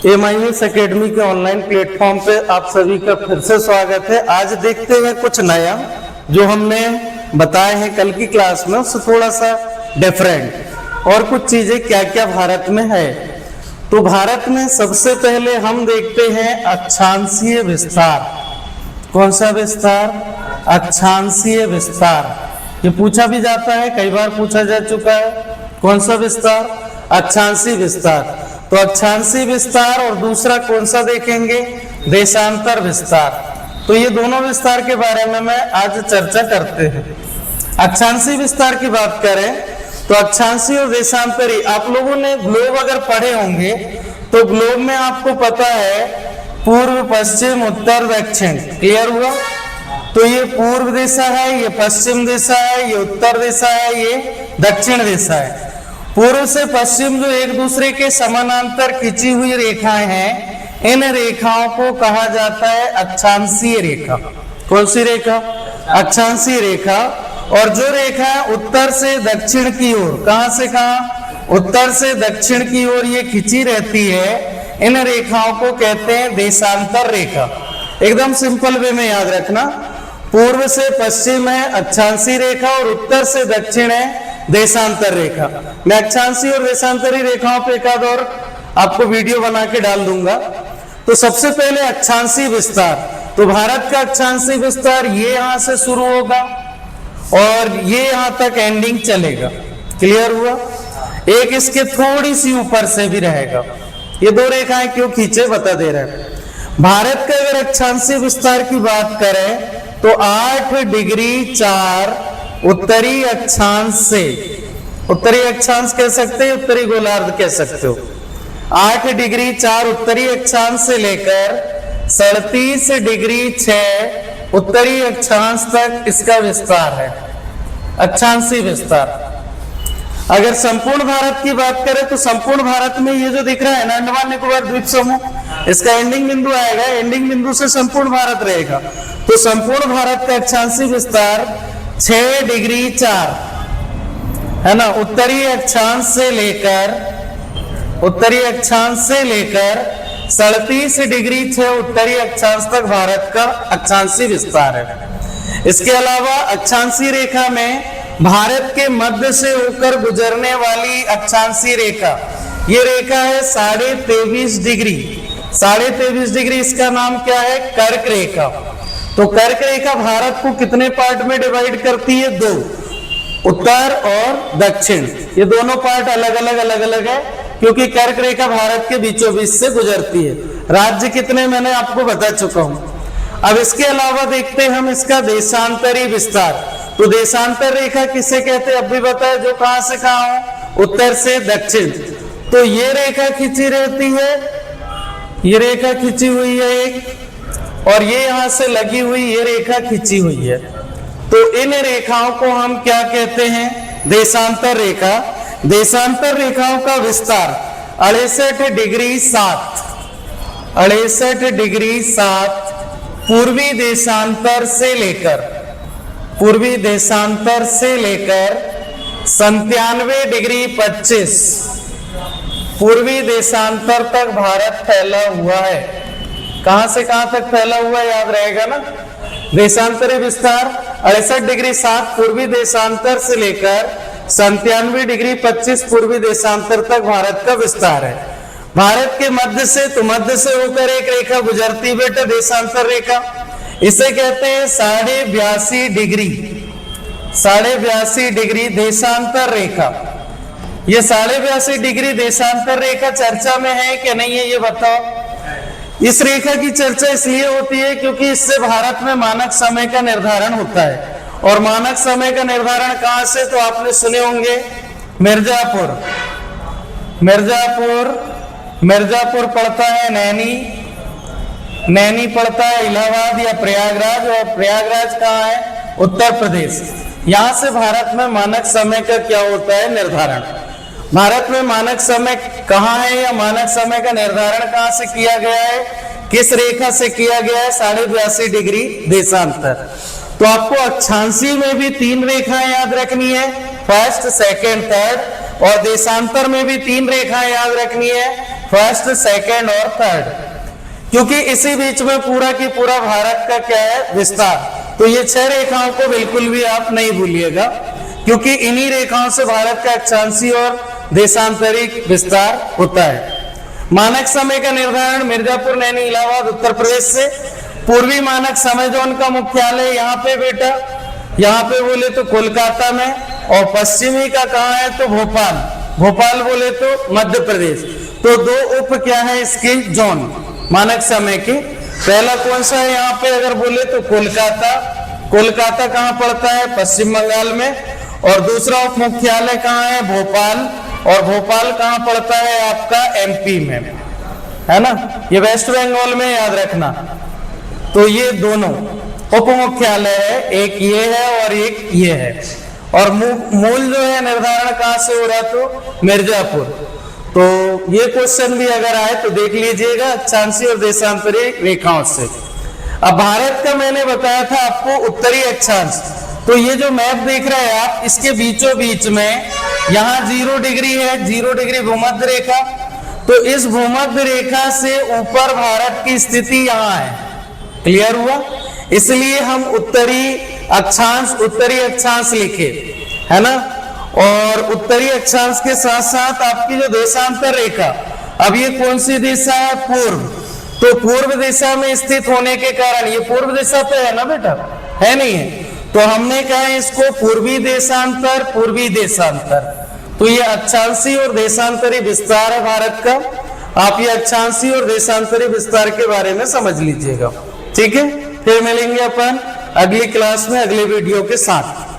MIS academy के online platform पे आप सभी का फिर से स्वागत है। आज देखते हैं कुछ नया जो हमने बताए हैं कल की क्लास में, उससे थोड़ा सा डिफरेंट और कुछ चीजें क्या क्या भारत में है। तो भारत में सबसे पहले हम देखते हैं अक्षांशीय विस्तार। कौन सा विस्तार? अक्षांशीय विस्तार। ये पूछा भी जाता है, कई बार पूछा जा चुका है। कौन सा विस्तार? अक्षांशीय विस्तार। तो अक्षांशीय विस्तार और दूसरा कौन सा देखेंगे? देशांतर विस्तार। तो ये दोनों विस्तार के बारे में मैं आज चर्चा करते हैं। अक्षांशीय विस्तार की बात करें तो अक्षांशीय और देशांतरी, आप लोगों ने ग्लोब अगर पढ़े होंगे तो ग्लोब में आपको पता है पूर्व पश्चिम उत्तर दक्षिण। क्लियर हुआ? तो ये पूर्व दिशा है, ये पश्चिम दिशा है, ये उत्तर दिशा है, ये दक्षिण दिशा है। पूर्व से पश्चिम जो एक दूसरे के समानांतर खींची हुई रेखाएं हैं, इन रेखाओं को कहा जाता है अक्षांशीय रेखा। कौन सी रेखा? अक्षांशीय रेखा। और जो रेखा है उत्तर से दक्षिण की ओर, कहां से कहां? उत्तर से दक्षिण की ओर ये खींची रहती है, इन रेखाओं को कहते हैं देशांतर रेखा। एकदम सिंपल वे में याद रखना, पूर्व से पश्चिम है अक्षांशीय रेखा और उत्तर से दक्षिण है देशांतर रेखा। मैं अक्षांशीय और देशांतरी रेखाओं पे एक आध और आपको वीडियो बना के डाल दूंगा। तो सबसे पहले अक्षांशीय विस्तार। तो भारत का अक्षांशीय विस्तार ये यहां से शुरू होगा और ये यहां तक एंडिंग चलेगा। क्लियर हुआ? एक इसके थोड़ी सी ऊपर से भी रहेगा। ये दो रेखाएं क्यों खींचे बता दे रहे हैं। भारत का अगर अक्षांशीय विस्तार की बात करें तो 8 डिग्री 4 उत्तरी अक्षांश से, उत्तरी अक्षांश कह सकते हैं, उत्तरी गोलार्ध कह सकते हो। 8 डिग्री 4 उत्तरी अक्षांश से लेकर 37 डिग्री 6 उत्तरी अक्षांश तक इसका विस्तार है, अक्षांशीय विस्तार। अगर संपूर्ण भारत की बात करें तो संपूर्ण भारत में ये जो दिख रहा है ना, अंडमान निकोबार द्वीप समूह, इसका एंडिंग बिंदु आएगा, एंडिंग बिंदु से संपूर्ण भारत रहेगा। तो संपूर्ण भारत का अक्षांशीय विस्तार 6 डिग्री 4 है ना, उत्तरी अक्षांश से लेकर 37 डिग्री 6 उत्तरी अक्षांश तक भारत का अक्षांशीय विस्तार है। इसके अलावा अक्षांशीय रेखा में भारत के मध्य से होकर गुजरने वाली अक्षांशीय रेखा, ये रेखा है 23.5 डिग्री। 23.5 डिग्री, इसका नाम क्या है? कर्क रेखा। तो कर्क रेखा भारत को कितने पार्ट में डिवाइड करती है? 2, उत्तर और दक्षिण। ये दोनों पार्ट अलग अलग है क्योंकि कर्क रेखा भारत के बीचों बीच से गुजरती है। राज्य कितने मैंने आपको बता चुका हूं। अब इसके अलावा देखते हैं हम इसका देशांतरी विस्तार। तो देशांतर रेखा किसे कहते हैं अब भी बताया, जो कहां से कहां हो? उत्तर से दक्षिण। तो ये रेखा खींची रहती है, ये रेखा खींची हुई है एक, और ये यहां से लगी हुई ये रेखा खींची हुई है। तो इन रेखाओं को हम क्या कहते हैं? देशांतर रेखा। देशांतर रेखाओं का विस्तार 68 डिग्री 7 पूर्वी देशांतर से लेकर 97 डिग्री 25 पूर्वी देशांतर तक भारत फैला हुआ है। कहां से कहां तक फैला हुआ है याद रहेगा ना? देशांतरी विस्तार 68 डिग्री 7 पूर्वी देशांतर से लेकर 97 डिग्री 25 पूर्वी देशांतर तक भारत का विस्तार है। भारत के मध्य से, तो मध्य से होकर एक रेखा गुजरती बेटा, देशांतर रेखा। इसे कहते हैं 82.5 डिग्री देशांतर रेखा। ये 82.5 डिग्री देशांतर रेखा चर्चा में है कि नहीं है, ये बताओ। इस रेखा की चर्चा इसलिए होती है क्योंकि इससे भारत में मानक समय का निर्धारण होता है। और मानक समय का निर्धारण कहां से? तो आपने सुने होंगे मिर्जापुर पड़ता है नैनी पड़ता है इलाहाबाद या प्रयागराज, और प्रयागराज कहाँ है? उत्तर प्रदेश। यहां से भारत में मानक समय का क्या होता है? निर्धारण। भारत में मानक समय कहाँ है या मानक समय का निर्धारण कहां से किया गया है? किस रेखा से किया गया है? 82.5 डिग्री देशांतर। तो आपको अक्षांशीय में भी 3 रेखाएं याद रखनी है, फर्स्ट, सेकंड, थर्ड, और देशांतर में भी 3 रेखाएं याद रखनी है, फर्स्ट, सेकंड और थर्ड, क्योंकि इसी बीच में पूरा की पूरा भारत का क्या है, विस्तार। तो ये 6 रेखाओं को बिल्कुल भी आप नहीं भूलिएगा, क्योंकि इन्हीं रेखाओं से भारत का अक्षांशीय और देशांतरिक विस्तार होता है। मानक समय का निर्धारण मिर्जापुर, नैनी, इलाहाबाद, उत्तर प्रदेश से। पूर्वी मानक समय जोन का मुख्यालय यहाँ पे बेटा, यहाँ पे बोले तो कोलकाता में, और पश्चिमी का कहाँ है तो भोपाल, भोपाल बोले तो मध्य प्रदेश। तो 2 उप क्या है इसके जोन मानक समय के। पहला कौन सा है यहाँ पे अगर बोले तो कोलकाता, कोलकाता कहाँ पड़ता है, पश्चिम बंगाल में। और दूसरा उप मुख्यालय कहाँ है, भोपाल, और भोपाल कहाँ पड़ता है आपका एमपी में, है ना, ये वेस्ट बंगाल में, याद रखना। तो ये दोनों उप मुख्यालय है, एक ये है और एक ये है। और मूल जो है निर्धारण कहाँ से हो रहा तो मिर्जापुर। तो ये क्वेश्चन भी अगर आए तो देख लीजिएगा अक्षांशीय और देशांतरी रेखाओं से। अब भारत का मैंने बताया था आपको उत्तरी अक्षांश, तो ये जो मैप देख रहे हैं आप, इसके बीचों बीच में यहाँ 0 डिग्री है, 0 डिग्री भूमध्य रेखा। तो इस भूमध्य रेखा से ऊपर भारत की स्थिति यहाँ है। क्लियर हुआ? इसलिए हम उत्तरी अक्षांश लिखे, है ना। और उत्तरी अक्षांश के साथ साथ आपकी जो देशांतर रेखा, अब ये कौन सी दिशा है, पूर्व। तो पूर्व दिशा में स्थित होने के कारण, ये पूर्व दिशा पे है ना बेटा, है नहीं है, तो हमने कहा इसको पूर्वी देशांतर, पूर्वी देशांतर। तो ये अक्षांशीय और देशांतरी विस्तार है भारत का। आप ये अक्षांशीय और देशांतरी विस्तार के बारे में समझ लीजिएगा, ठीक है। फिर मिलेंगे अपन अगली क्लास में अगले वीडियो के साथ।